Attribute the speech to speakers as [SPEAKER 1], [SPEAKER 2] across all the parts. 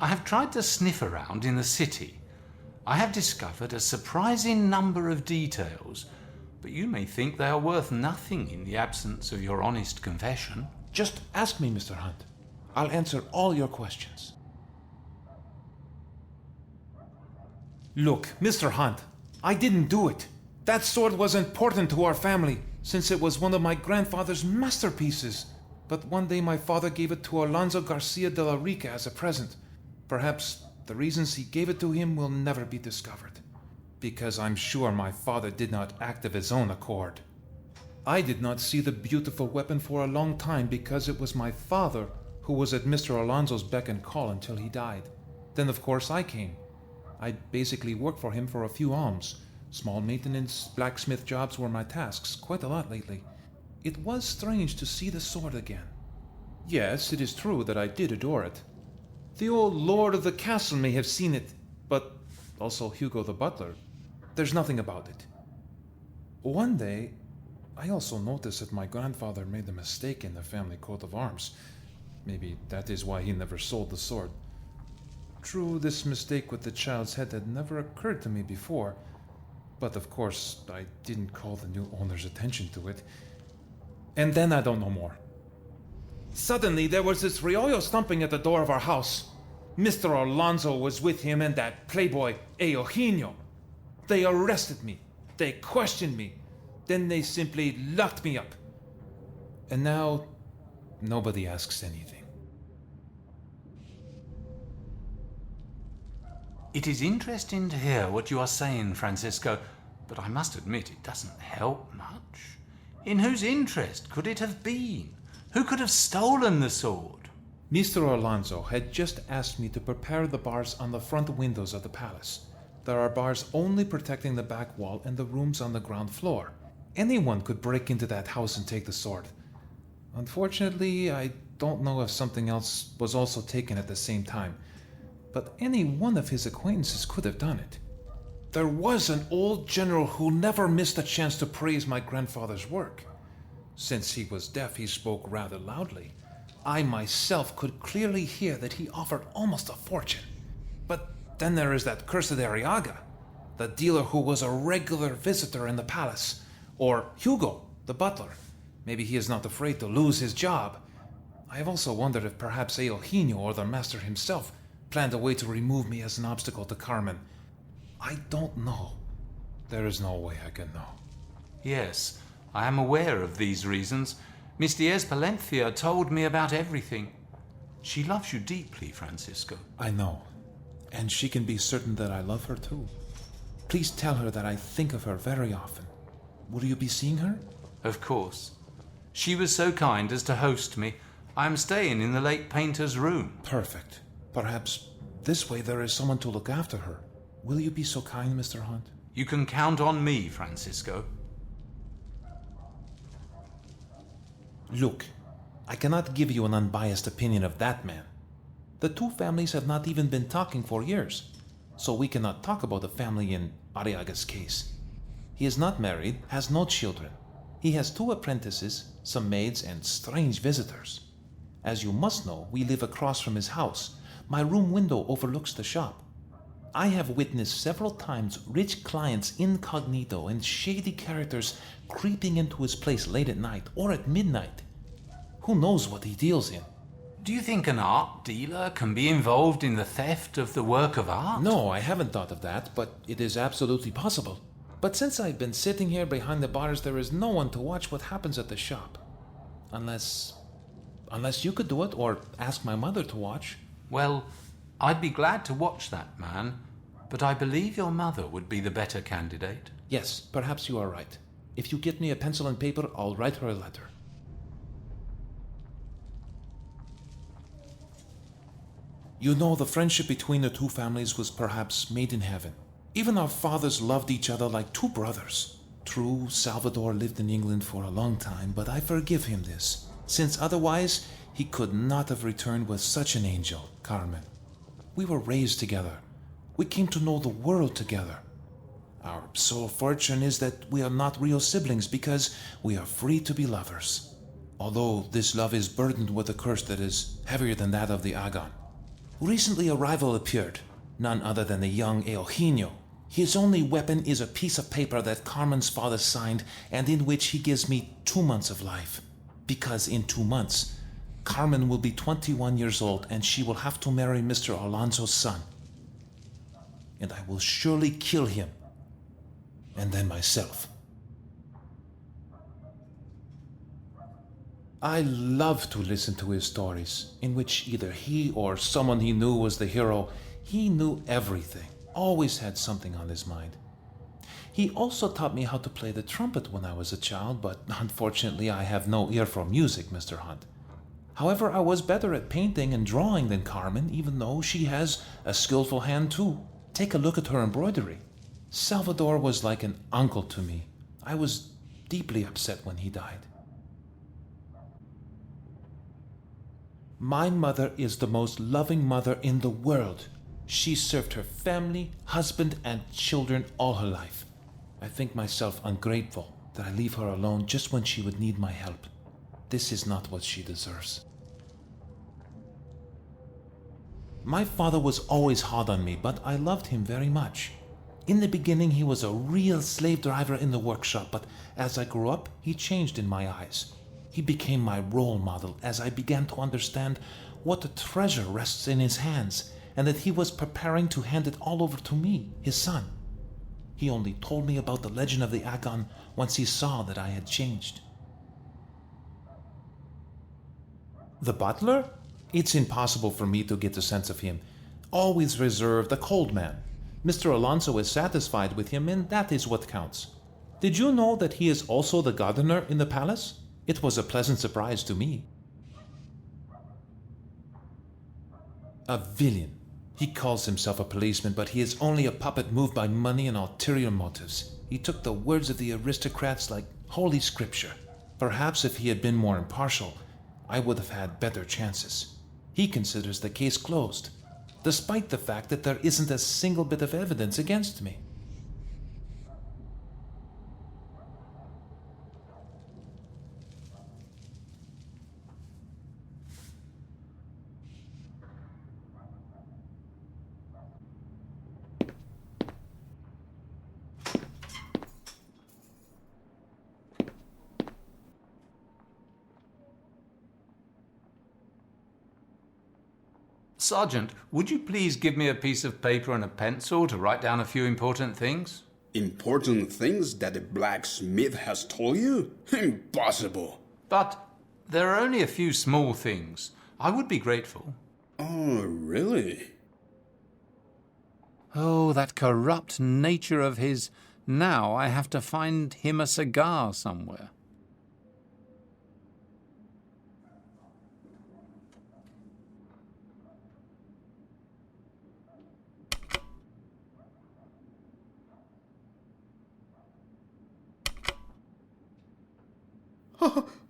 [SPEAKER 1] I have tried to sniff around in the city. I have discovered a surprising number of details, but you may think they are worth nothing in the absence of your honest confession.
[SPEAKER 2] Just ask me, Mr. Hunt. I'll answer all your questions. Look, Mr. Hunt, I didn't do it. That sword was important to our family, since it was one of my grandfather's masterpieces. But one day my father gave it to Alonso Garcia de la Rica as a present. Perhaps the reasons he gave it to him will never be discovered, because I'm sure my father did not act of his own accord. I did not see the beautiful weapon for a long time because it was my father who was at Mr. Alonso's beck and call until he died. Then of course I came. I basically worked for him for a few alms. Small maintenance, blacksmith jobs were my tasks, quite a lot lately. It was strange to see the sword again. Yes, it is true that I did adore it. The old lord of the castle may have seen it, but also Hugo the butler. There's nothing about it. One day, I also noticed that my grandfather made a mistake in the family coat of arms. Maybe that is why he never sold the sword. True, this mistake with the child's head had never occurred to me before, but of course I didn't call the new owner's attention to it. And then I don't know more. Suddenly there was this Riollo stumping at the door of our house. Mr. Alonso was with him and that playboy Eugenio. They arrested me. They questioned me. Then they simply locked me up. And now, nobody asks anything.
[SPEAKER 1] It is interesting to hear what you are saying, Francisco, but I must admit it doesn't help much. In whose interest could it have been? Who could have stolen the sword?
[SPEAKER 2] Mr. Alonso had just asked me to prepare the bars on the front windows of the palace. There are bars only protecting the back wall and the rooms on the ground floor. Anyone could break into that house and take the sword. Unfortunately, I don't know if something else was also taken at the same time, but any one of his acquaintances could have done it. There was an old general who never missed a chance to praise my grandfather's work. Since he was deaf, he spoke rather loudly. I myself could clearly hear that he offered almost a fortune. But then there is that cursed Arriaga, the dealer who was a regular visitor in the palace. Or Hugo, the butler. Maybe he is not afraid to lose his job. I have also wondered if perhaps Eugenio or the master himself planned a way to remove me as an obstacle to Carmen. I don't know. There is no way I can know.
[SPEAKER 1] Yes, I am aware of these reasons. Miss Diaz Palencia told me about everything. She loves you deeply, Francisco.
[SPEAKER 2] I know. And she can be certain that I love her too. Please tell her that I think of her very often. Will you be seeing her?
[SPEAKER 1] Of course. She was so kind as to host me. I am staying in the late painter's room.
[SPEAKER 2] Perfect. Perhaps this way there is someone to look after her. Will you be so kind, Mr. Hunt?
[SPEAKER 1] You can count on me, Francisco.
[SPEAKER 2] Look, I cannot give you an unbiased opinion of that man. The two families have not even been talking for years, so we cannot talk about the family in Arriaga's case. He is not married, has no children. He has 2 apprentices, some maids, and strange visitors. As you must know, we live across from his house. My room window overlooks the shop. I have witnessed several times rich clients incognito and shady characters creeping into his place late at night or at midnight. Who knows what he deals in?
[SPEAKER 1] Do you think an art dealer can be involved in the theft of the work of art?
[SPEAKER 2] No, I haven't thought of that, but it is absolutely possible. But since I've been sitting here behind the bars, there is no one to watch what happens at the shop. Unless you could do it, or ask my mother to watch.
[SPEAKER 1] Well, I'd be glad to watch that man, but I believe your mother would be the better candidate.
[SPEAKER 2] Yes, perhaps you are right. If you get me a pencil and paper, I'll write her a letter. You know, the friendship between the two families was perhaps made in heaven. Even our fathers loved each other like 2 brothers. True, Salvador lived in England for a long time, but I forgive him this, since otherwise he could not have returned with such an angel, Carmen. We were raised together. We came to know the world together. Our sole fortune is that we are not real siblings because we are free to be lovers. Although this love is burdened with a curse that is heavier than that of the Agon. recently a rival appeared, none other than the young Eugenio. His only weapon is a piece of paper that Carmen's father signed and in which he gives me 2 months of life. Because in 2 months, Carmen will be 21 years old and she will have to marry Mr. Alonso's son. And I will surely kill him. And then myself. I love to listen to his stories, in which either he or someone he knew was the hero. He knew everything, always had something on his mind. He also taught me how to play the trumpet when I was a child, but unfortunately I have no ear for music, Mr. Hunt. However, I was better at painting and drawing than Carmen, even though she has a skillful hand too. Take a look at her embroidery. Salvador was like an uncle to me. I was deeply upset when he died. My mother is the most loving mother in the world. She served her family, husband, and children all her life. I think myself ungrateful that I leave her alone just when she would need my help. This is not what she deserves. My father was always hard on me, but I loved him very much. In the beginning, he was a real slave driver in the workshop, but as I grew up, he changed in my eyes. He became my role model as I began to understand what a treasure rests in his hands, and that he was preparing to hand it all over to me, his son. He only told me about the legend of the Agon once he saw that I had changed. The butler? It's impossible for me to get a sense of him. Always reserved, a cold man. Mr. Alonso is satisfied with him, and that is what counts. Did you know that he is also the gardener in the palace? It was a pleasant surprise to me. A villain. He calls himself a policeman, but he is only a puppet moved by money and ulterior motives. He took the words of the aristocrats like holy scripture. Perhaps if he had been more impartial, I would have had better chances. He considers the case closed, despite the fact that there isn't a single bit of evidence against me.
[SPEAKER 1] Sergeant, would you please give me a piece of paper and a pencil to write down a few important things?
[SPEAKER 3] Important things that the blacksmith has told you? Impossible.
[SPEAKER 1] But there are only a few small things. I would be grateful.
[SPEAKER 3] Oh, really?
[SPEAKER 1] Oh, that corrupt nature of his. Now I have to find him a cigar somewhere.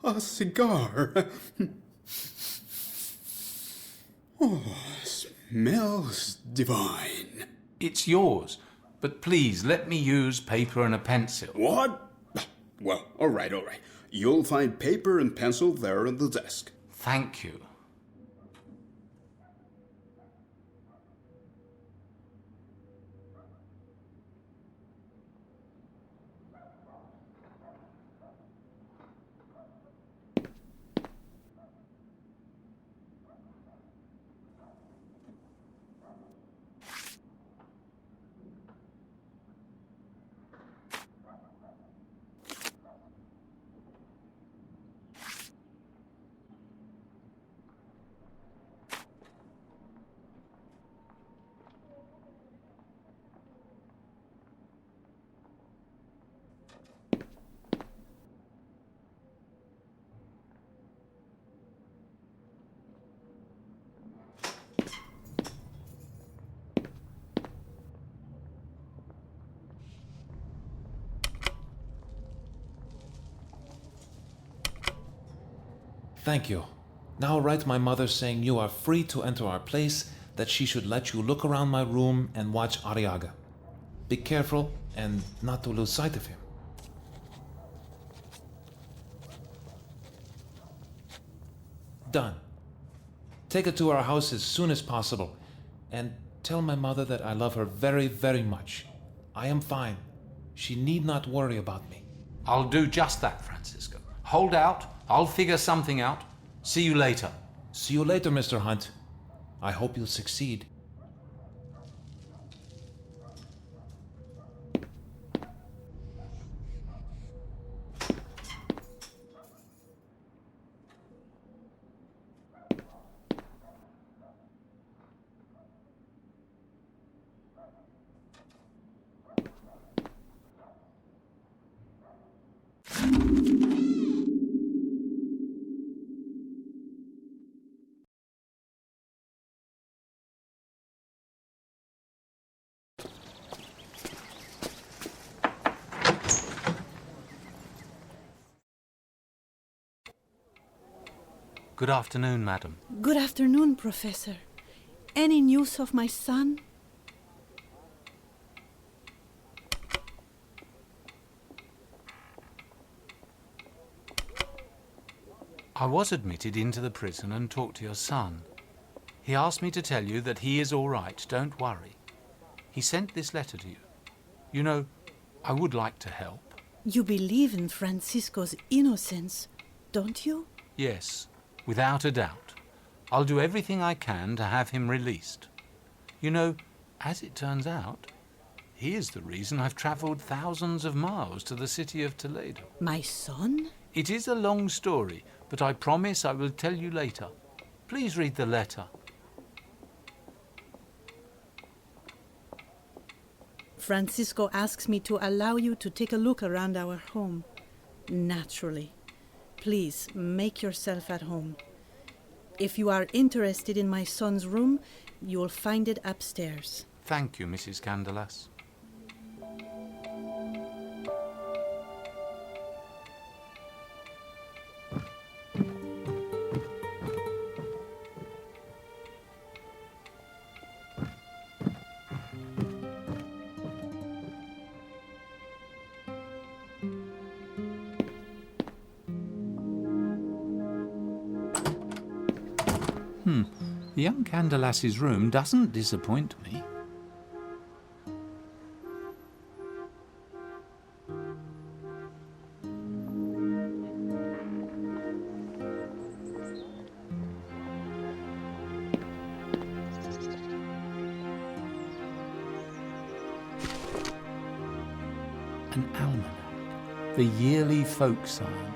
[SPEAKER 3] A cigar. Oh, smells divine.
[SPEAKER 1] It's yours, but please let me use paper and a pencil.
[SPEAKER 3] What? Well, all right. You'll find paper and pencil there on the desk.
[SPEAKER 1] Thank you.
[SPEAKER 2] Thank you. Now write my mother saying you are free to enter our place, that she should let you look around my room and watch Arriaga. Be careful and not to lose sight of him. Done. Take it to our house as soon as possible. And tell my mother that I love her very, very much. I am fine. She need not worry about me.
[SPEAKER 1] I'll do just that, Francisco. Hold out. I'll figure something out. See you later.
[SPEAKER 2] See you later, Mr. Hunt. I hope you'll succeed.
[SPEAKER 1] Good afternoon, madam.
[SPEAKER 4] Good afternoon, Professor. Any news of my son?
[SPEAKER 1] I was admitted into the prison and talked to your son. He asked me to tell you that he is all right, don't worry. He sent this letter to you. You know, I would like to help.
[SPEAKER 4] You believe in Francisco's innocence, don't you?
[SPEAKER 1] Yes, without a doubt. I'll do everything I can to have him released. You know, as it turns out, he is the reason I've travelled thousands of miles to the city of Toledo.
[SPEAKER 4] My son?
[SPEAKER 1] It is a long story, but I promise I will tell you later. Please read the letter.
[SPEAKER 4] Francisco asks me to allow you to take a look around our home. Naturally. Please, make yourself at home. If you are interested in my son's room, you'll find it upstairs.
[SPEAKER 1] Thank you, Mrs. Candelas. Young Candelas's room doesn't disappoint me. An almanac, the yearly folk science.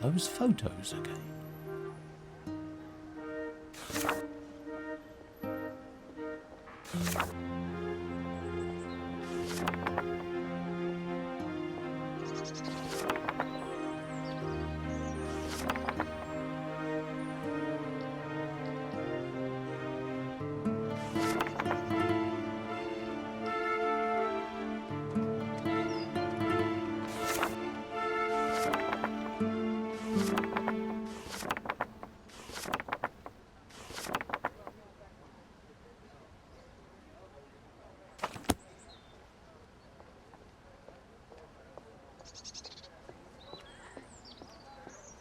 [SPEAKER 1] Those photos again.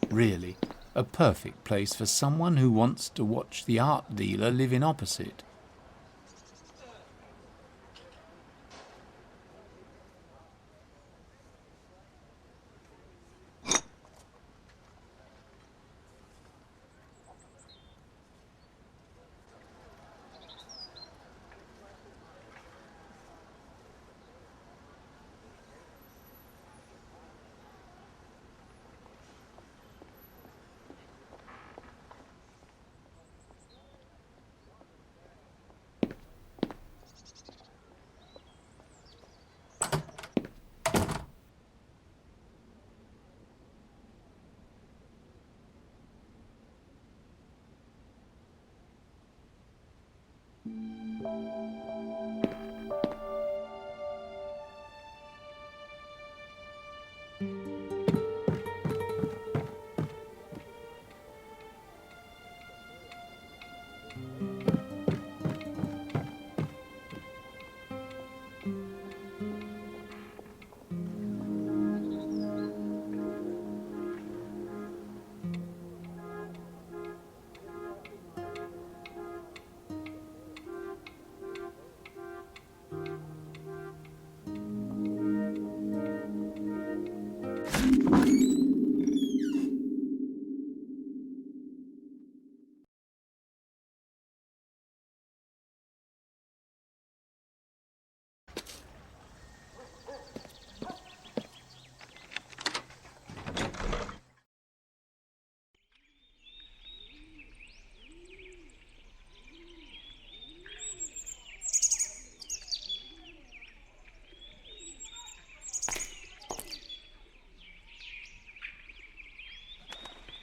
[SPEAKER 1] Really, a perfect place for someone who wants to watch the art dealer living opposite.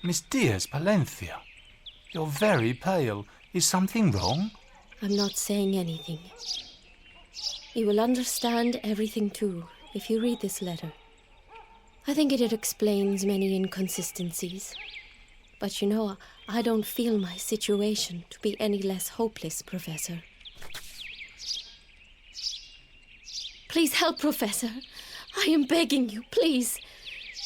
[SPEAKER 1] Miss Diaz Palencia, you're very pale. Is something wrong?
[SPEAKER 5] I'm not saying anything. You will understand everything too if you read this letter. I think it explains many inconsistencies. But you know, I don't feel my situation to be any less hopeless, Professor. Please help, Professor. I am begging you, please.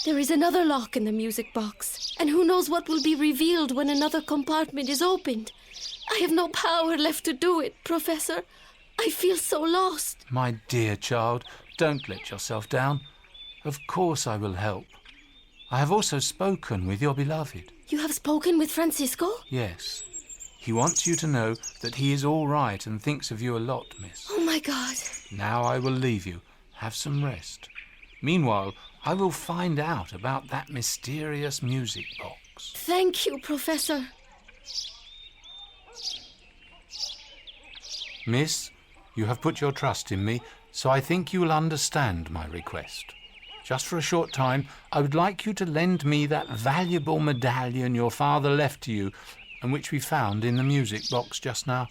[SPEAKER 5] There is another lock in the music box, and who knows what will be revealed when another compartment is opened. I have no power left to do it, Professor. I feel so lost.
[SPEAKER 1] My dear child, don't let yourself down. Of course I will help. I have also spoken with your beloved.
[SPEAKER 5] You have spoken with Francisco?
[SPEAKER 1] Yes. He wants you to know that he is all right and thinks of you a lot, miss.
[SPEAKER 5] Oh, my God.
[SPEAKER 1] Now I will leave you. Have some rest. Meanwhile, I will find out about that mysterious music box.
[SPEAKER 5] Thank you, Professor.
[SPEAKER 1] Miss, you have put your trust in me, so I think you will understand my request. Just for a short time, I would like you to lend me that valuable medallion your father left to you and which we found in the music box just now.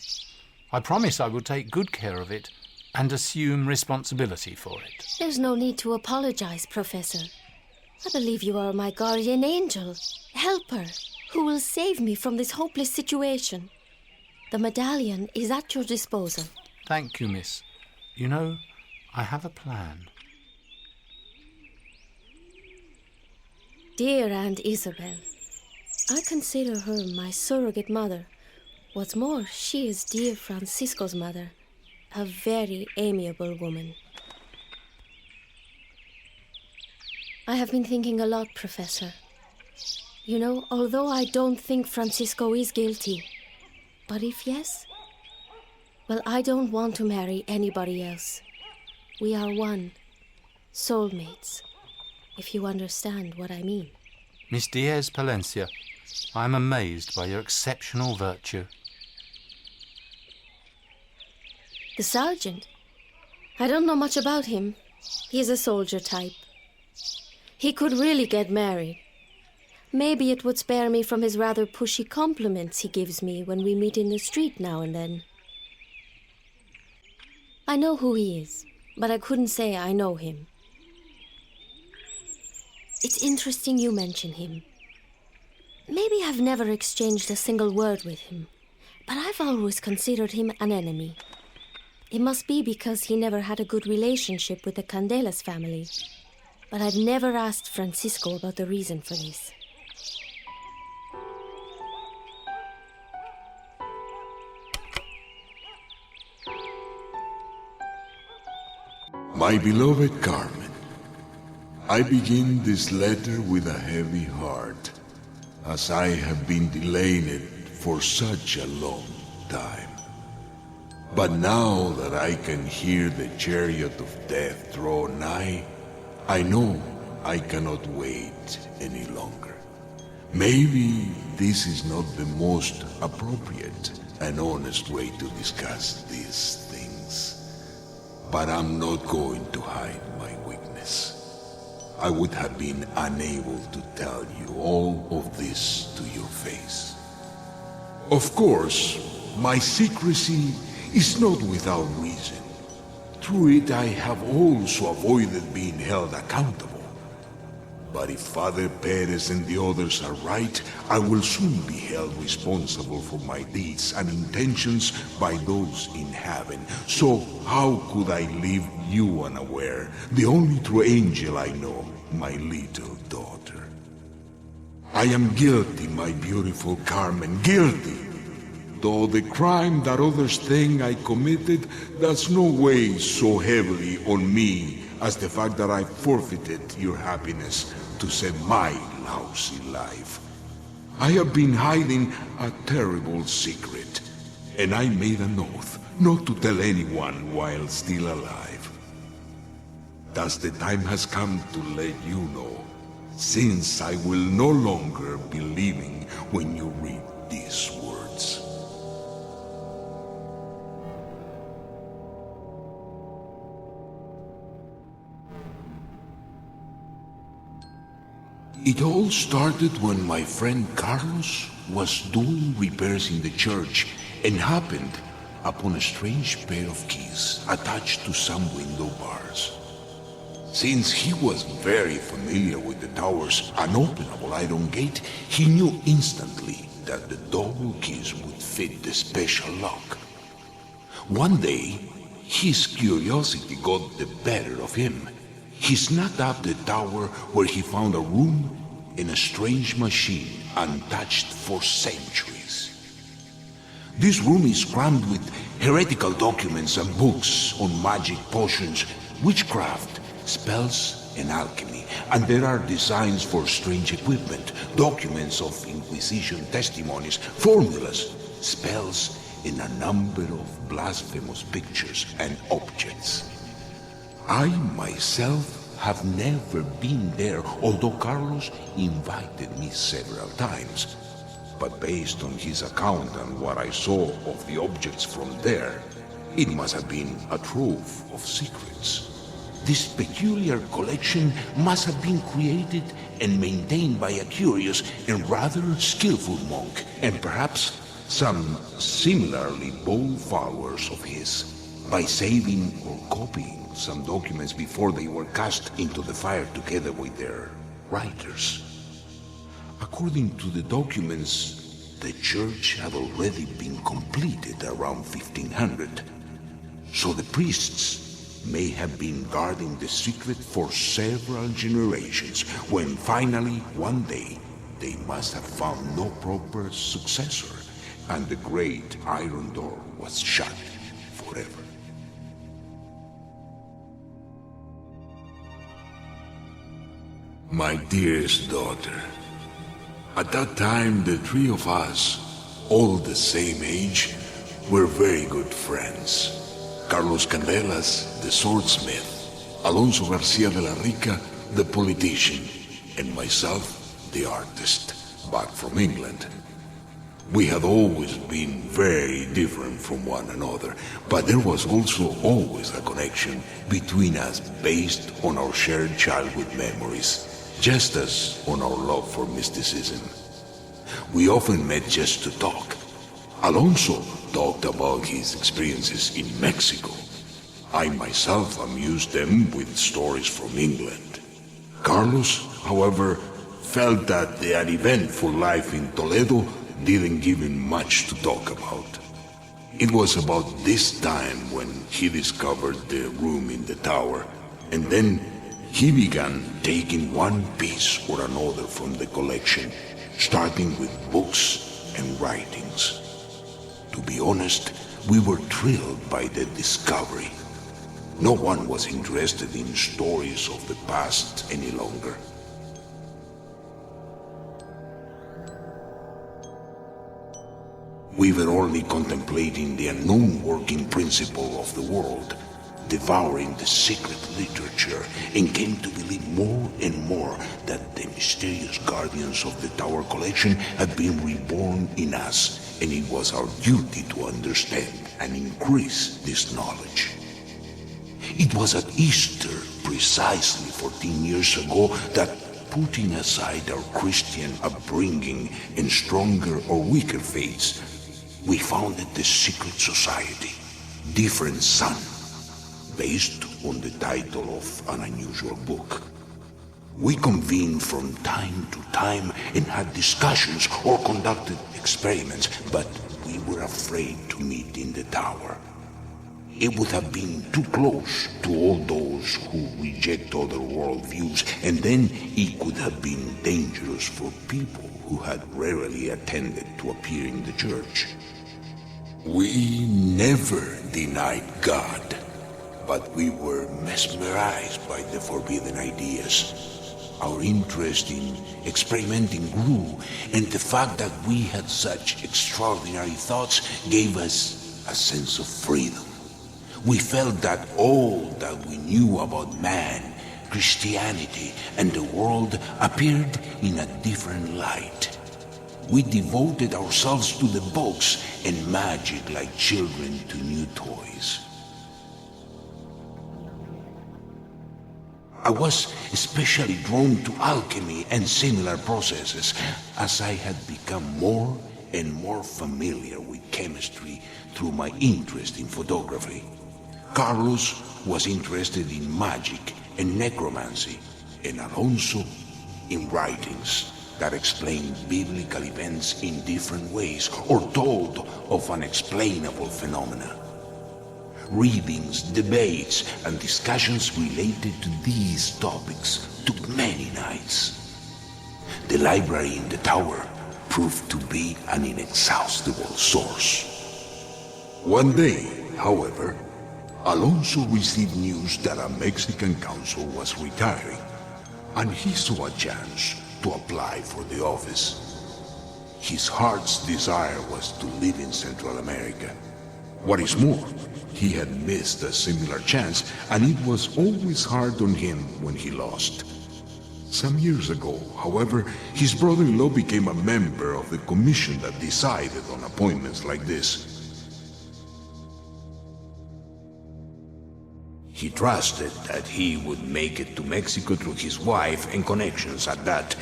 [SPEAKER 1] I promise I will take good care of it and assume responsibility for it.
[SPEAKER 5] There's no need to apologize, Professor. I believe you are my guardian angel, helper, who will save me from this hopeless situation. The medallion is at your disposal.
[SPEAKER 1] Thank you, miss. You know, I have a plan.
[SPEAKER 5] Dear Aunt Isabel, I consider her my surrogate mother. What's more, she is dear Francisco's mother, a very amiable woman. I have been thinking a lot, Professor. You know, although I don't think Francisco is guilty, but if yes, well, I don't want to marry anybody else. We are one, soulmates, if you understand what I mean.
[SPEAKER 1] Miss Diaz Palencia, I am amazed by your exceptional virtue.
[SPEAKER 5] The sergeant? I don't know much about him. He is a soldier type. He could really get married. Maybe it would spare me from his rather pushy compliments he gives me when we meet in the street now and then. I know who he is, but I couldn't say I know him. It's interesting you mention him. Maybe I've never exchanged a single word with him, but I've always considered him an enemy. It must be because he never had a good relationship with the Candelas family. But I've never asked Francisco about the reason for this.
[SPEAKER 6] My beloved Carmen, I begin this letter with a heavy heart, as I have been delaying it for such a long time. But now that I can hear the chariot of death draw nigh, I know I cannot wait any longer. Maybe this is not the most appropriate and honest way to discuss these things, but I'm not going to hide my weakness. I would have been unable to tell you all of this to your face. Of course, my secrecy is not without reason. Through it I have also avoided being held accountable. But if Father Perez and the others are right, I will soon be held responsible for my deeds and intentions by those in heaven. So how could I leave you unaware, the only true angel I know, my little daughter? I am guilty, my beautiful Carmen, guilty. Though the crime that others think I committed does no weigh so heavily on me as the fact that I forfeited your happiness to save my lousy life. I have been hiding a terrible secret, and I made an oath not to tell anyone while still alive. Thus the time has come to let you know, since I will no longer be living when you read these words. It all started when my friend Carlos was doing repairs in the church and happened upon a strange pair of keys attached to some window bars. Since he was very familiar with the tower's unopenable iron gate, he knew instantly that the double keys would fit the special lock. One day, his curiosity got the better of him. He snapped up the tower where he found a room and a strange machine untouched for centuries. This room is crammed with heretical documents and books on magic potions, witchcraft, spells, and alchemy. And there are designs for strange equipment, documents of Inquisition testimonies, formulas, spells, and a number of blasphemous pictures and objects. I myself have never been there, although Carlos invited me several times. But based on his account and what I saw of the objects from there, it must have been a trove of secrets. This peculiar collection must have been created and maintained by a curious and rather skillful monk, and perhaps some similarly bold followers of his, by saving or copying some documents before they were cast into the fire together with their writers. According to the documents, the church had already been completed around 1500, so the priests may have been guarding the secret for several generations, when finally, one day, they must have found no proper successor, and the great iron door was shut forever. My dearest daughter, at that time the three of us, all the same age, were very good friends. Carlos Candelas, the swordsmith, Alonso Garcia de la Rica, the politician, and myself, the artist, back from England. We had always been very different from one another, but there was also always a connection between us based on our shared childhood memories, just as on our love for mysticism. We often met just to talk. Alonso talked about his experiences in Mexico. I myself amused them with stories from England. Carlos, however, felt that the uneventful life in Toledo didn't give him much to talk about. It was about this time when he discovered the room in the tower, and then he began taking one piece or another from the collection, starting with books and writings. To be honest, we were thrilled by the discovery. No one was interested in stories of the past any longer. We were only contemplating the unknown working principle of the world, devouring the secret literature, and came to believe more and more that the mysterious guardians of the Tower collection had been reborn in us, and it was our duty to understand and increase this knowledge. It was at Easter, precisely 14 years ago, that, putting aside our Christian upbringing and stronger or weaker faiths, we founded the secret society, Different Sun, based on the title of an unusual book. We convened from time to time and had discussions or conducted experiments, but we were afraid to meet in the tower. It would have been too close to all those who reject other worldviews, and then it could have been dangerous for people who had rarely attended to appear in the church. We never denied God, but we were mesmerized by the forbidden ideas. Our interest in experimenting grew, and the fact that we had such extraordinary thoughts gave us a sense of freedom. We felt that all that we knew about man, Christianity, and the world appeared in a different light. We devoted ourselves to the books and magic like children to new toys. I was especially drawn to alchemy and similar processes as I had become more and more familiar with chemistry through my interest in photography. Carlos was interested in magic and necromancy, and Alonso in writings that explained biblical events in different ways or told of unexplainable phenomena. Readings, debates, and discussions related to these topics took many nights. The library in the tower proved to be an inexhaustible source. One day, however, Alonso received news that a Mexican consul was retiring, and he saw a chance to apply for the office. His heart's desire was to live in Central America. What is more, he had missed a similar chance, and it was always hard on him when he lost. Some years ago, however, his brother-in-law became a member of the commission that decided on appointments like this. He trusted that he would make it to Mexico through his wife and connections, and that,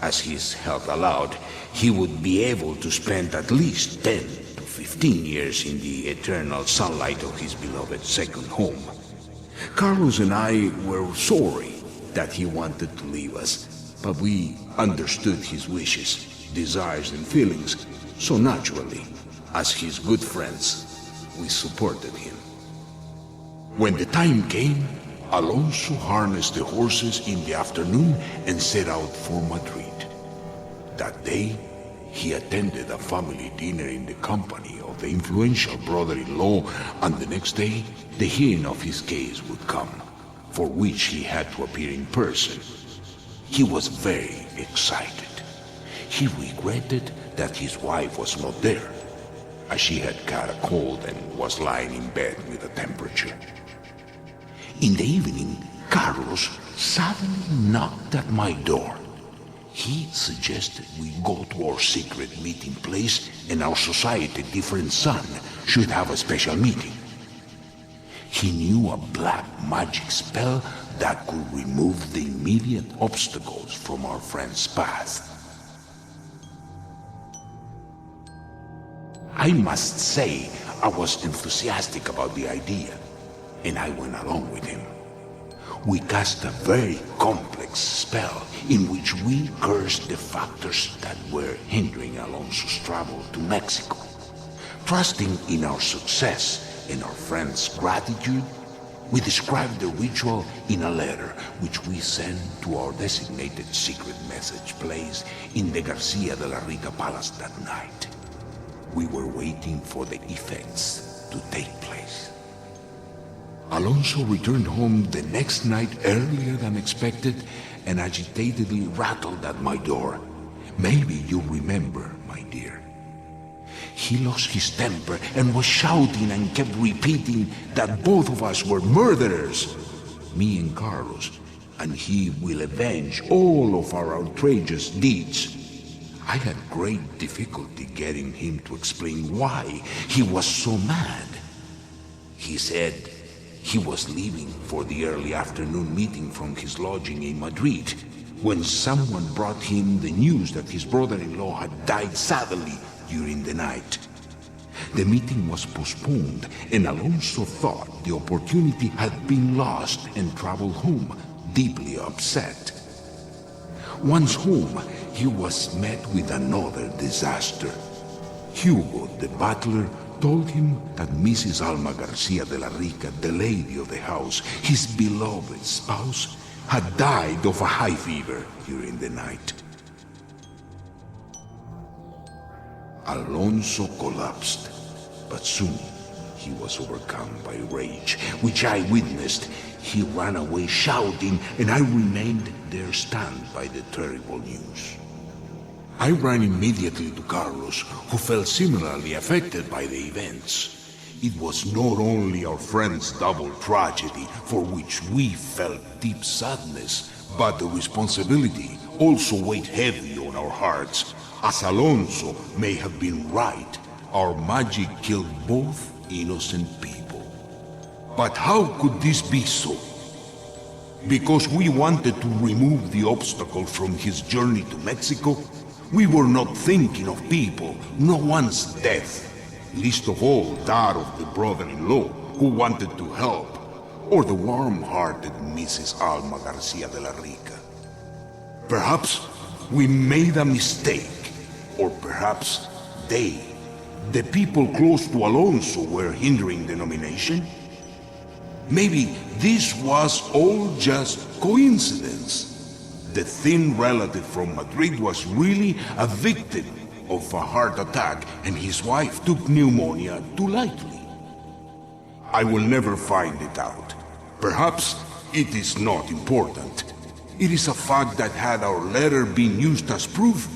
[SPEAKER 6] as his health allowed, he would be able to spend at least 10 to 15 years in the eternal sunlight of his beloved second home. Carlos and I were sorry that he wanted to leave us, but we understood his wishes, desires, and feelings, so naturally, as his good friends, we supported him. When the time came, Alonso harnessed the horses in the afternoon and set out for Madrid. That day, he attended a family dinner in the company of the influential brother-in-law, and the next day, the hearing of his case would come, for which he had to appear in person. He was very excited. He regretted that his wife was not there, as she had caught a cold and was lying in bed with a temperature. In the evening, Carlos suddenly knocked at my door. He suggested we go to our secret meeting place and our society, Different Sun, should have a special meeting. He knew a black magic spell that could remove the immediate obstacles from our friend's path. I must say I was enthusiastic about the idea, and I went along with him. We cast a very complex spell in which we cursed the factors that were hindering Alonso's travel to Mexico. Trusting in our success and our friend's gratitude, we described the ritual in a letter which we sent to our designated secret message place in the Garcia de la Rica Palace that night. We were waiting for the effects to take place. Alonso returned home the next night earlier than expected and agitatedly rattled at my door. Maybe you remember, my dear. He lost his temper and was shouting and kept repeating that both of us were murderers, me and Carlos, and he will avenge all of our outrageous deeds. I had great difficulty getting him to explain why he was so mad. He said he was leaving for the early afternoon meeting from his lodging in Madrid when someone brought him the news that his brother-in-law had died suddenly during the night. the meeting was postponed, and Alonso thought the opportunity had been lost and traveled home, deeply upset. Once home, he was met with another disaster. Hugo, the butler, told him that Mrs. Alma Garcia de la Rica, the lady of the house, his beloved spouse, had died of a high fever during the night. Alonso collapsed, but soon he was overcome by rage, which I witnessed. He ran away shouting, and I remained there stunned by the terrible news. I ran immediately to Carlos, who felt similarly affected by the events. It was not only our friend's double tragedy, for which we felt deep sadness, but the responsibility also weighed heavy on our hearts. As Alonso may have been right, our magic killed both innocent people. But how could this be so? Because we wanted to remove the obstacle from his journey to Mexico? We were not thinking of people, no one's death, least of all that of the brother-in-law who wanted to help, or the warm-hearted Mrs. Alma Garcia de la Rica. Perhaps we made a mistake, or perhaps they, the people close to Alonso, were hindering the nomination? Maybe this was all just coincidence. The thin relative from Madrid was really a victim of a heart attack, and his wife took pneumonia too lightly. I will never find it out. Perhaps it is not important. It is a fact that had our letter been used as proof,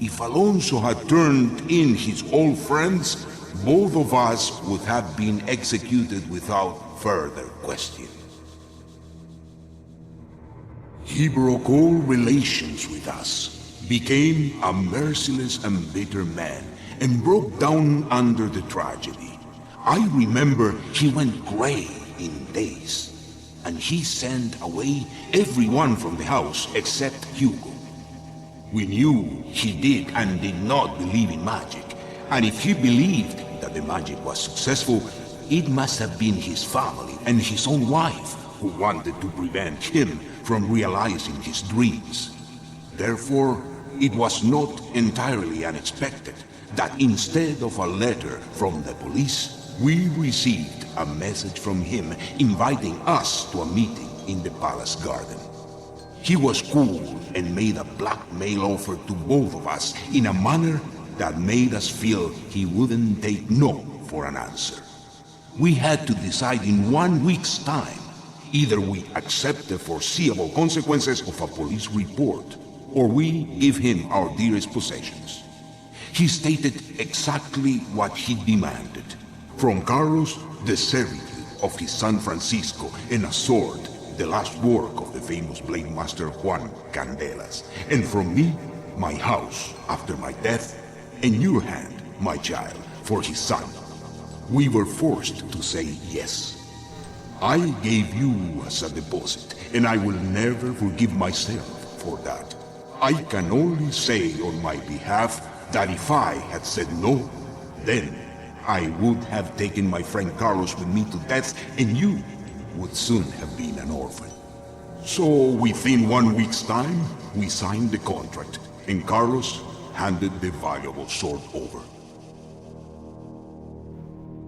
[SPEAKER 6] if Alonso had turned in his old friends, both of us would have been executed without further question. He broke all relations with us, became a merciless and bitter man, and broke down under the tragedy. I remember he went gray in days, and he sent away everyone from the house except Hugo. We knew he did and did not believe in magic, and if he believed that the magic was successful, it must have been his family and his own wife who wanted to prevent him from realizing his dreams. Therefore, it was not entirely unexpected that instead of a letter from the police, we received a message from him inviting us to a meeting in the palace garden. He was cool and made a blackmail offer to both of us in a manner that made us feel he wouldn't take no for an answer. We had to decide in 1 week's time. Either we accept the foreseeable consequences of a police report, or we give him our dearest possessions. He stated exactly what he demanded. From Carlos, the servitude of his son Francisco, and a sword, the last work of the famous blade master Juan Candelas. And from me, my house after my death, and your hand, my child, for his son. We were forced to say yes. I gave you as a deposit, and I will never forgive myself for that. I can only say on my behalf that if I had said no, then I would have taken my friend Carlos with me to death, and you would soon have been an orphan. So within 1 week's time, we signed the contract, and Carlos handed the valuable sword over.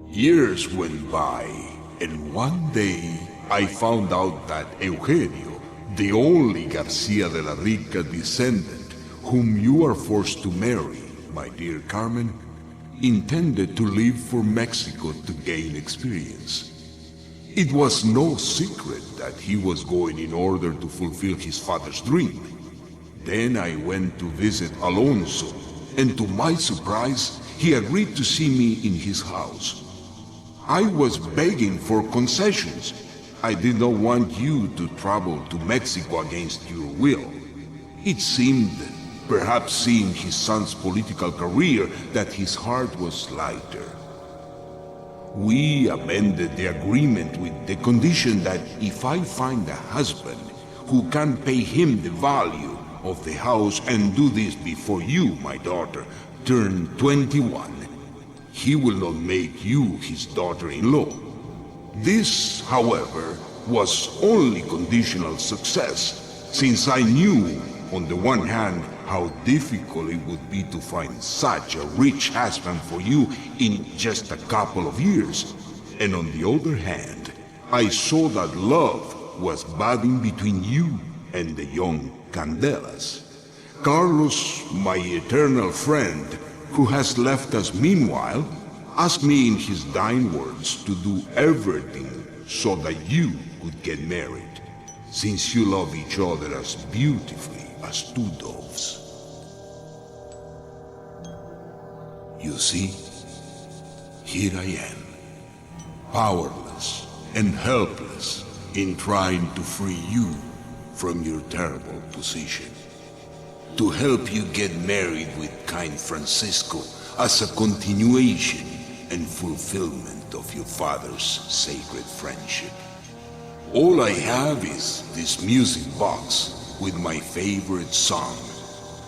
[SPEAKER 6] Years went by, and one day I found out that Eugenio, the only Garcia de la Rica descendant whom you are forced to marry, my dear Carmen, intended to leave for Mexico to gain experience. It was no secret that he was going in order to fulfill his father's dream. Then I went to visit Alonso, and to my surprise, he agreed to see me in his house. I was begging for concessions. I did not want you to travel to Mexico against your will. It seemed, perhaps seeing his son's political career, that his heart was lighter. We amended the agreement with the condition that if I find a husband who can pay him the value of the house and do this before you, my daughter, turn 21, he will not make you his daughter-in-law. This, however, was only conditional success, since I knew, on the one hand, how difficult it would be to find such a rich husband for you in just a couple of years, and on the other hand, I saw that love was budding between you and the young Candelas. Carlos, my eternal friend, who has left us meanwhile, asked me in his dying words to do everything so that you could get married, since you love each other as beautifully as two doves. You see, here I am, powerless and helpless in trying to free you from your terrible position. To help you get married with kind Francisco as a continuation and fulfillment of your father's sacred friendship. All I have is this music box with my favorite song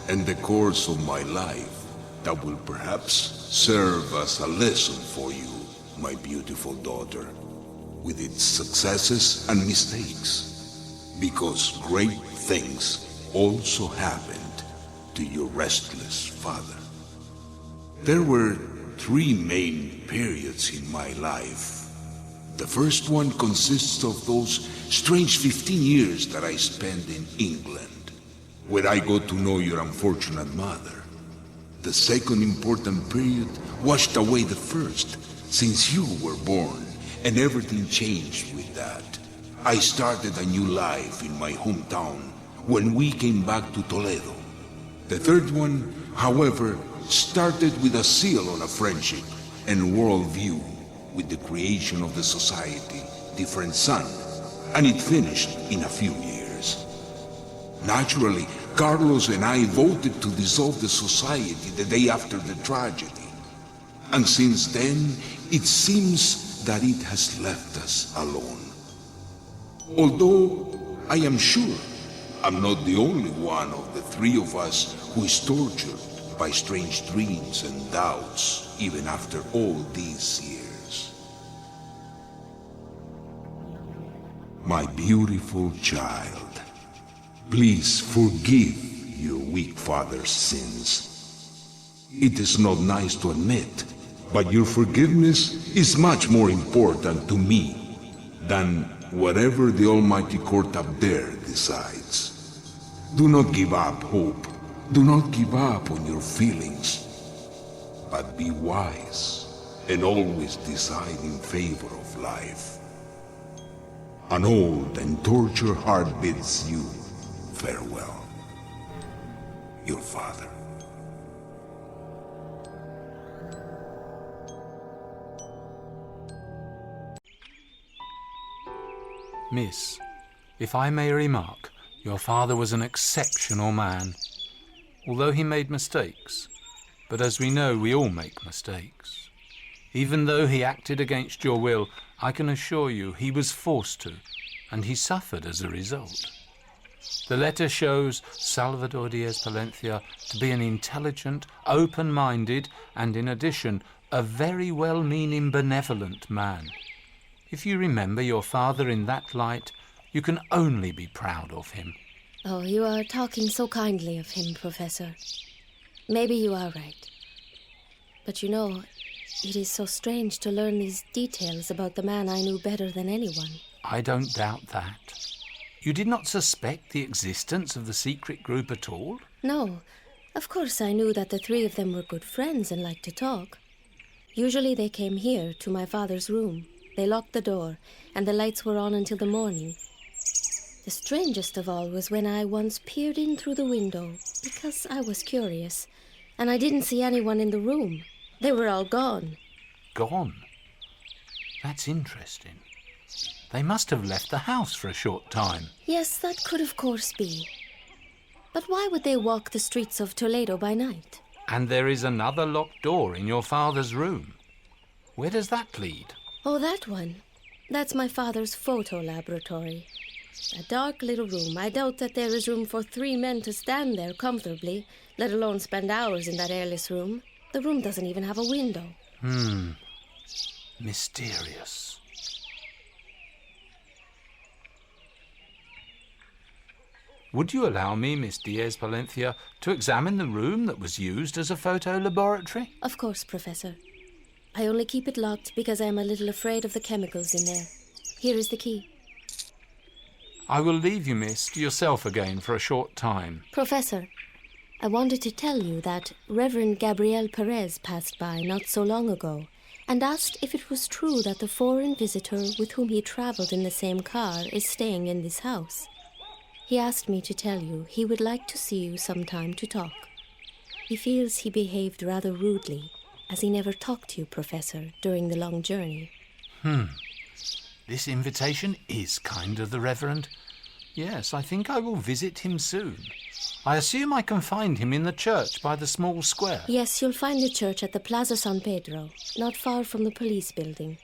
[SPEAKER 6] and the course of my life that will perhaps serve as a lesson for you, my beautiful daughter, with its successes and mistakes, because great things also happened to your restless father. There were 3 main periods in my life. The first one consists of those strange 15 years that I spent in England, where I got to know your unfortunate mother. The second important period washed away the first, since you were born, and everything changed with that. I started a new life in my hometown when we came back to Toledo. The third one, however, started with a seal on a friendship and worldview with the creation of the society Different Sun, and it finished in a few years. Naturally, Carlos and I voted to dissolve the society the day after the tragedy. And since then, it seems that it has left us alone. Although I am sure I'm not the only one of the 3 of us who is tortured by strange dreams and doubts, even after all these years. My beautiful child, please forgive your weak father's sins. It is not nice to admit, but your forgiveness is much more important to me than whatever the Almighty Court up there decides. Do not give up hope. Do not give up on your feelings. But be wise and always decide in favor of life. An old and tortured heart bids you farewell. Your father.
[SPEAKER 1] Miss, if I may remark, your father was an exceptional man, although he made mistakes. But as we know, we all make mistakes. Even though he acted against your will, I can assure you he was forced to, and he suffered as a result. The letter shows Salvador Diaz Palencia to be an intelligent, open-minded, and in addition, a very well-meaning, benevolent man. If you remember your father in that light, you can only be proud of him.
[SPEAKER 5] Oh, you are talking so kindly of him, Professor. Maybe you are right. But you know, it is so strange to learn these details about the man I knew better than anyone.
[SPEAKER 1] I don't doubt that. You did not suspect the existence of the secret group at all?
[SPEAKER 5] No. Of course I knew that the 3 of them were good friends and liked to talk. Usually they came here, to my father's room. They locked the door, and the lights were on until the morning. The strangest of all was when I once peered in through the window, because I was curious, and I didn't see anyone in the room. They were all gone.
[SPEAKER 1] Gone? That's interesting. They must have left the house for a short time.
[SPEAKER 5] Yes, that could of course be. But why would they walk the streets of Toledo by night?
[SPEAKER 1] And there is another locked door in your father's room. Where does that lead?
[SPEAKER 5] Oh, that one. That's my father's photo laboratory. A dark little room. I doubt that there is room for 3 men to stand there comfortably, let alone spend hours in that airless room. The room doesn't even have a window.
[SPEAKER 1] Mysterious. Would you allow me, Miss Diaz Palencia, to examine the room that was used as a photo laboratory?
[SPEAKER 5] Of course, Professor. I only keep it locked because I am a little afraid of the chemicals in there. Here is the key.
[SPEAKER 1] I will leave you, miss, to yourself again for a short time.
[SPEAKER 5] Professor, I wanted to tell you that Reverend Gabriel Perez passed by not so long ago and asked if it was true that the foreign visitor with whom he traveled in the same car is staying in this house. He asked me to tell you he would like to see you sometime to talk. He feels he behaved rather rudely, as he never talked to you, Professor, during the long journey.
[SPEAKER 1] This invitation is kind of the Reverend. Yes, I think I will visit him soon. I assume I can find him in the church by the small square.
[SPEAKER 5] Yes, you'll find the church at the Plaza San Pedro, not far from the police building.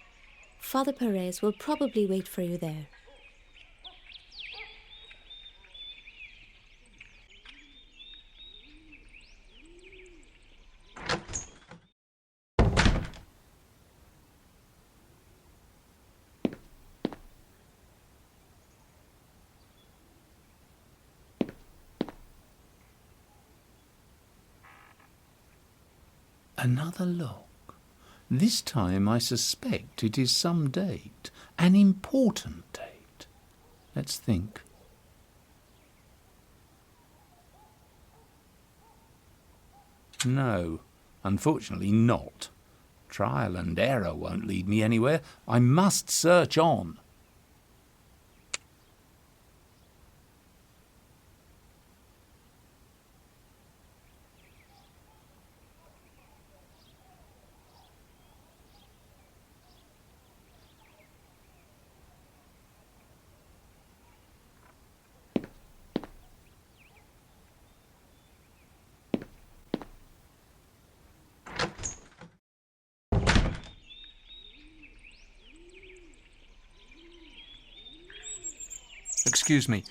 [SPEAKER 5] Father Perez will probably wait for you there.
[SPEAKER 1] Another look. This time I suspect it is some date, an important date. Let's think. No, unfortunately not. Trial and error won't lead me anywhere. I must search on. Excuse me,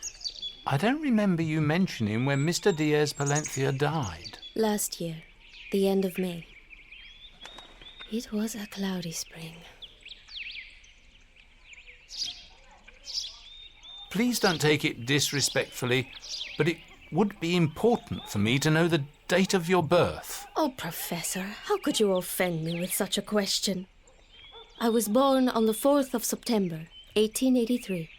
[SPEAKER 1] I don't remember you mentioning when Mr. Diaz Palencia died.
[SPEAKER 5] Last year, the end of May. It was a cloudy spring.
[SPEAKER 1] Please don't take it disrespectfully, but it would be important for me to know the date of your birth.
[SPEAKER 5] Oh, Professor, how could you offend me with such a question? I was born on the 4th of September, 1883.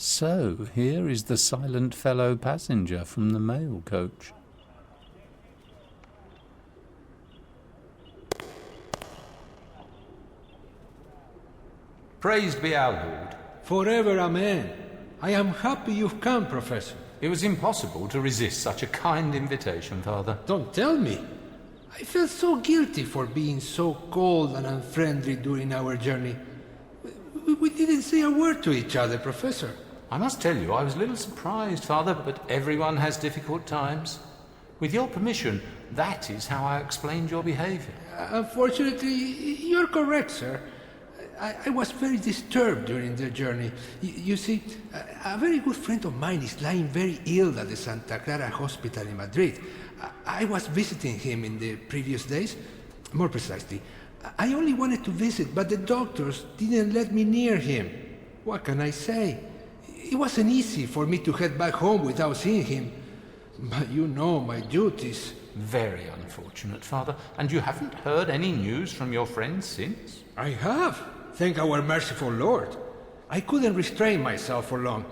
[SPEAKER 1] So, here is the silent fellow passenger from the mail coach. Praised be our Lord.
[SPEAKER 7] Forever, amen. I am happy you've come, Professor.
[SPEAKER 1] It was impossible to resist such a kind invitation, Father.
[SPEAKER 7] Don't tell me. I felt so guilty for being so cold and unfriendly during our journey. We didn't say a word to each other, Professor.
[SPEAKER 1] I must tell you, I was a little surprised, Father, but everyone has difficult times. With your permission, that is how I explained your behavior.
[SPEAKER 7] Unfortunately, you're correct, sir. I was very disturbed during the journey. You see, a very good friend of mine is lying very ill at the Santa Clara Hospital in Madrid. I was visiting him in the previous days. More precisely, I only wanted to visit, but the doctors didn't let me near him. What can I say? It wasn't easy for me to head back home without seeing him. But you know my duties.
[SPEAKER 1] Very unfortunate, Father. And you haven't heard any news from your friends since?
[SPEAKER 7] I have. Thank our merciful Lord. I couldn't restrain myself for long.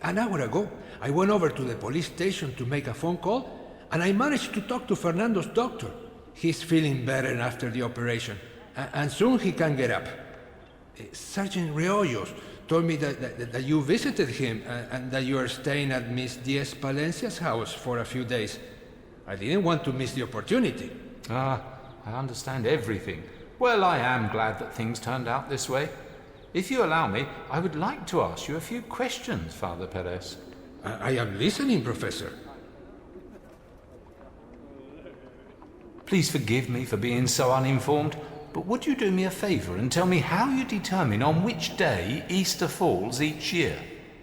[SPEAKER 7] An hour ago, I went over to the police station to make a phone call, and I managed to talk to Fernando's doctor. He's feeling better after the operation, and soon he can get up. Sergeant Reollos told me that you visited him and that you are staying at Miss Diaz Palencia's house for a few days. I didn't want to miss the opportunity.
[SPEAKER 1] I understand everything. Well, I am glad that things turned out this way. If you allow me, I would like to ask you a few questions, Father Perez.
[SPEAKER 7] I am listening, Professor.
[SPEAKER 1] Please forgive me for being so uninformed, but would you do me a favour and tell me how you determine on which day Easter falls each year?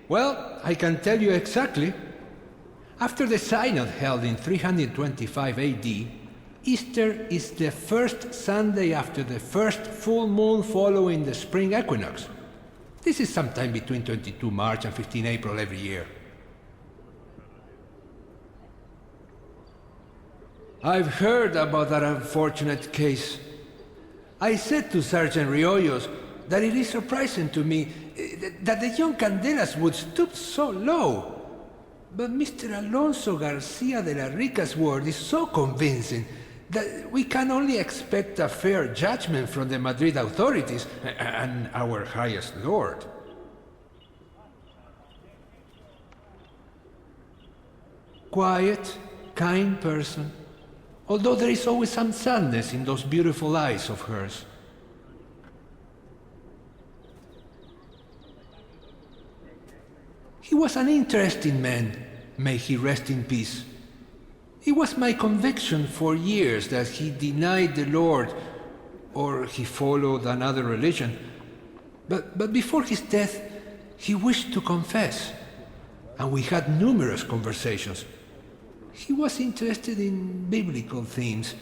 [SPEAKER 7] Well, I can tell you exactly. After the synod held in 325 AD, Easter is the first Sunday after the first full moon following the spring equinox. This is sometime between 22 March and 15 April every year. I've heard about that unfortunate case. I said to Sergeant Riollos that it is surprising to me that the young Candelas would stoop so low. But Mr. Alonso Garcia de la Rica's word is so convincing that we can only expect a fair judgment from the Madrid authorities and our highest lord. Quiet, kind person, although there is always some sadness in those beautiful eyes of hers. He was an interesting man, may he rest in peace. It was my conviction for years that he denied the Lord, or he followed another religion. But before his death, he wished to confess, and we had numerous conversations. He was interested in biblical themes.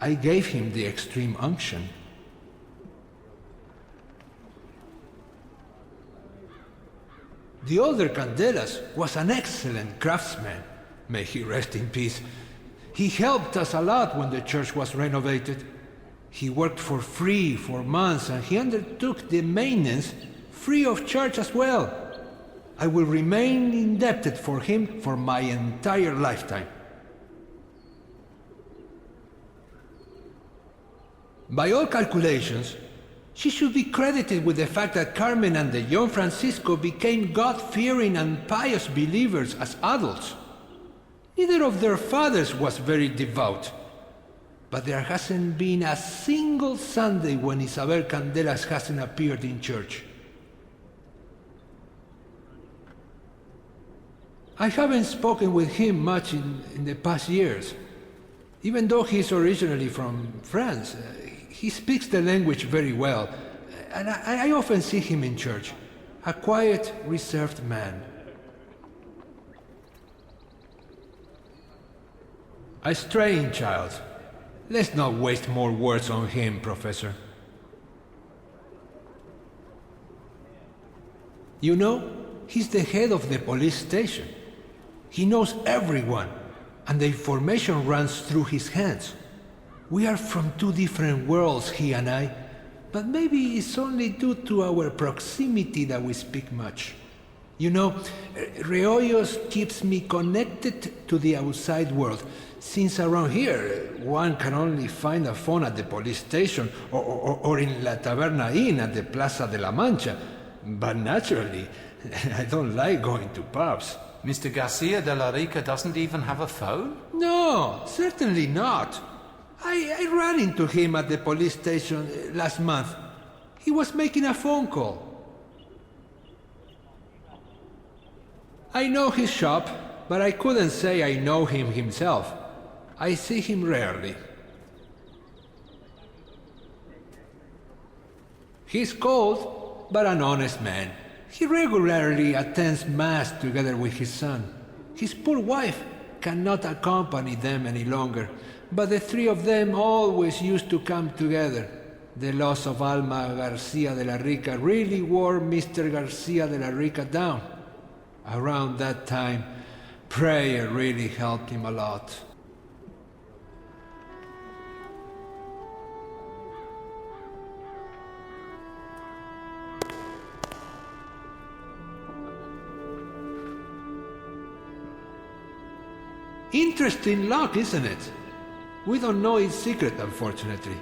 [SPEAKER 7] I gave him the extreme unction. The older Candelas was an excellent craftsman. May he rest in peace. He helped us a lot when the church was renovated. He worked for free for months and he undertook the maintenance free of charge as well. I will remain indebted for him for my entire lifetime. By all calculations, she should be credited with the fact that Carmen and the young Francisco became God-fearing and pious believers as adults. Neither of their fathers was very devout, but there hasn't been a single Sunday when Isabel Candelas hasn't appeared in church. I haven't spoken with him much in the past years. Even though he's originally from France, he speaks the language very well, and I often see him in church. A quiet, reserved man. A strange child. Let's not waste more words on him, Professor. You know, he's the head of the police station. He knows everyone, and the information runs through his hands. We are from two different worlds, he and I, but maybe it's only due to our proximity that we speak much. You know, Reollos keeps me connected to the outside world, since around here one can only find a phone at the police station or in La Taberna Inn at the Plaza de la Mancha. But naturally, I don't like going to pubs.
[SPEAKER 1] Mr. Garcia de la Rica doesn't even have a phone?
[SPEAKER 7] No, certainly not. I ran into him at the police station last month. He was making a phone call. I know his shop, but I couldn't say I know him himself. I see him rarely. He's cold, but an honest man. He regularly attends Mass together with his son. His poor wife cannot accompany them any longer, but the three of them always used to come together. The loss of Alma Garcia de la Rica really wore Mr. Garcia de la Rica down. Around that time, prayer really helped him a lot. Interesting luck, isn't it? We don't know its secret, unfortunately.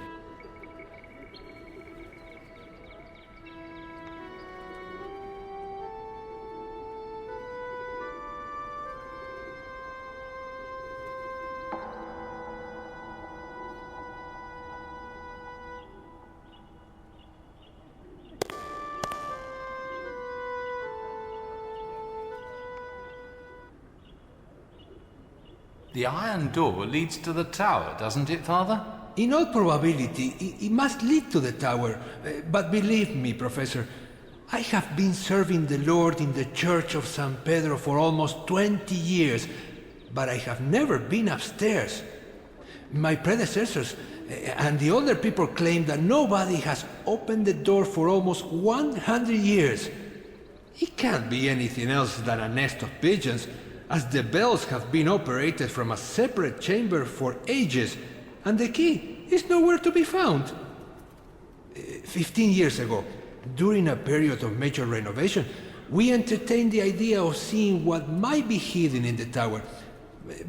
[SPEAKER 1] The iron door leads to the tower, doesn't it, Father?
[SPEAKER 7] In all probability, it must lead to the tower. But believe me, Professor, I have been serving the Lord in the Church of San Pedro for almost 20 years, but I have never been upstairs. My predecessors and the older people claim that nobody has opened the door for almost 100 years. It can't be anything else than a nest of pigeons, as the bells have been operated from a separate chamber for ages, and the key is nowhere to be found. 15 years ago, during a period of major renovation, we entertained the idea of seeing what might be hidden in the tower.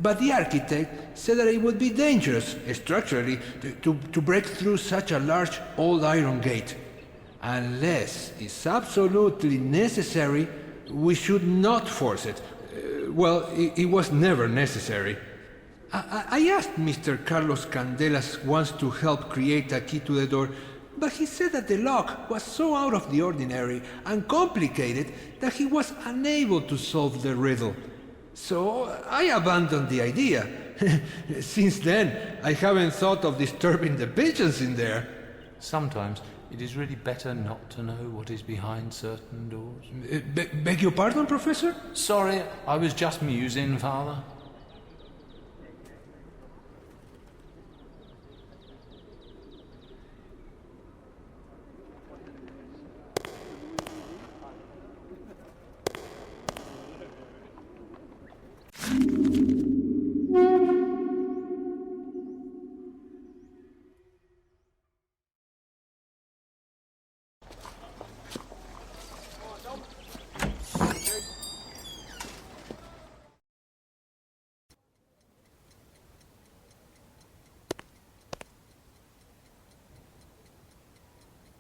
[SPEAKER 7] But the architect said that it would be dangerous, structurally, to break through such a large old iron gate. Unless it's absolutely necessary, we should not force it. It was never necessary. I asked Mr. Carlos Candelas once to help create a key to the door, but he said that the lock was so out of the ordinary and complicated that he was unable to solve the riddle. So I abandoned the idea. Since then, I haven't thought of disturbing the pigeons in there.
[SPEAKER 1] Sometimes it is really better not to know what is behind certain doors.
[SPEAKER 7] Beg your pardon, Professor?
[SPEAKER 1] Sorry, I was just musing, Father.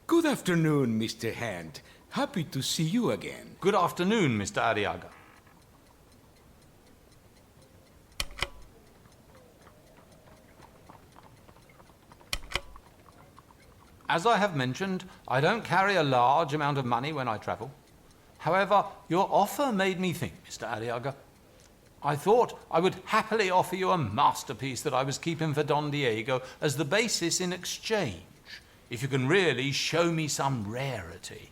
[SPEAKER 8] Good afternoon, Mr. Hant. Happy to see you again.
[SPEAKER 1] Good afternoon, Mr. Arriaga. As I have mentioned, I don't carry a large amount of money when I travel. However, your offer made me think, Mr. Arriaga. I thought I would happily offer you a masterpiece that I was keeping for Don Diego as the basis in exchange, if you can really show me some rarity.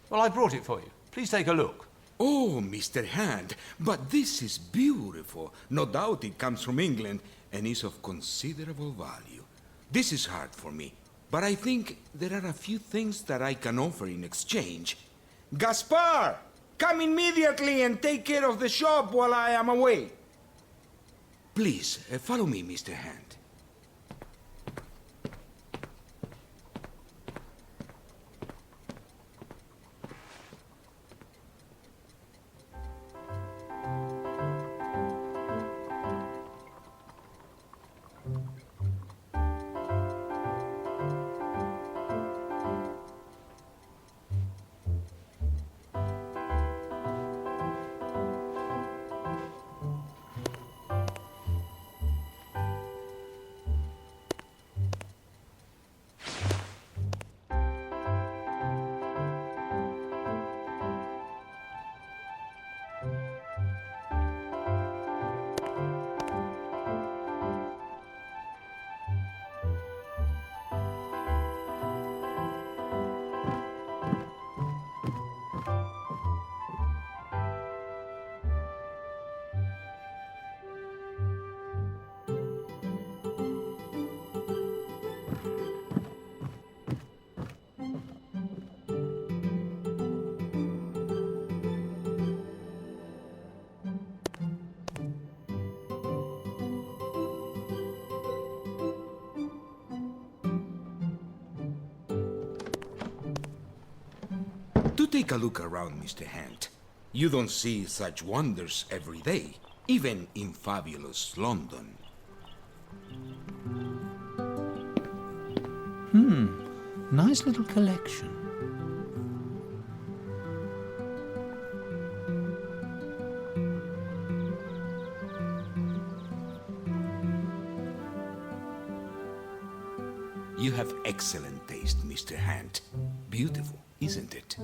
[SPEAKER 1] Well, I brought it for you. Please take a look.
[SPEAKER 8] Oh, Mr. Hant, but this is beautiful. No doubt it comes from England and is of considerable value. This is hard for me, but I think there are a few things that I can offer in exchange. Gaspar! Come immediately and take care of the shop while I am away. Please, follow me, Mr. Hant. Do take a look around, Mr. Hant. You don't see such wonders every day, even in fabulous London.
[SPEAKER 1] Nice little collection.
[SPEAKER 8] You have excellent taste, Mr. Hant. Beautiful, isn't it?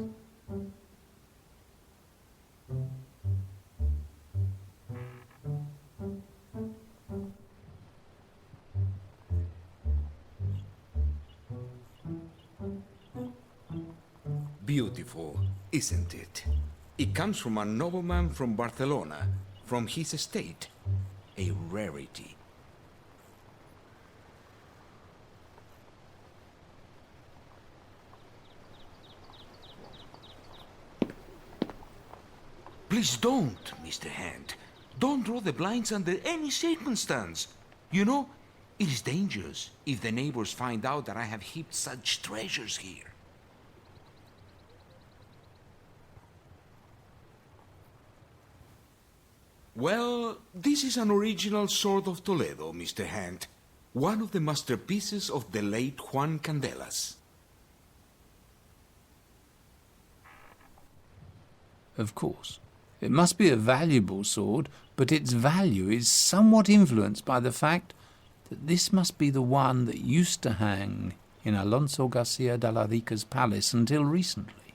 [SPEAKER 8] beautiful, isn't it? It comes from a nobleman from Barcelona, from his estate. A rarity. Please don't, Mr. Hant. Don't draw the blinds under any circumstance. You know, it is dangerous if the neighbors find out that I have heaped such treasures here. Well, this is an original sword of Toledo, Mr. Hant. One of the masterpieces of the late Juan Candelas.
[SPEAKER 1] Of course. It must be a valuable sword, but its value is somewhat influenced by the fact that this must be the one that used to hang in Alonso Garcia de la Rica's palace until recently.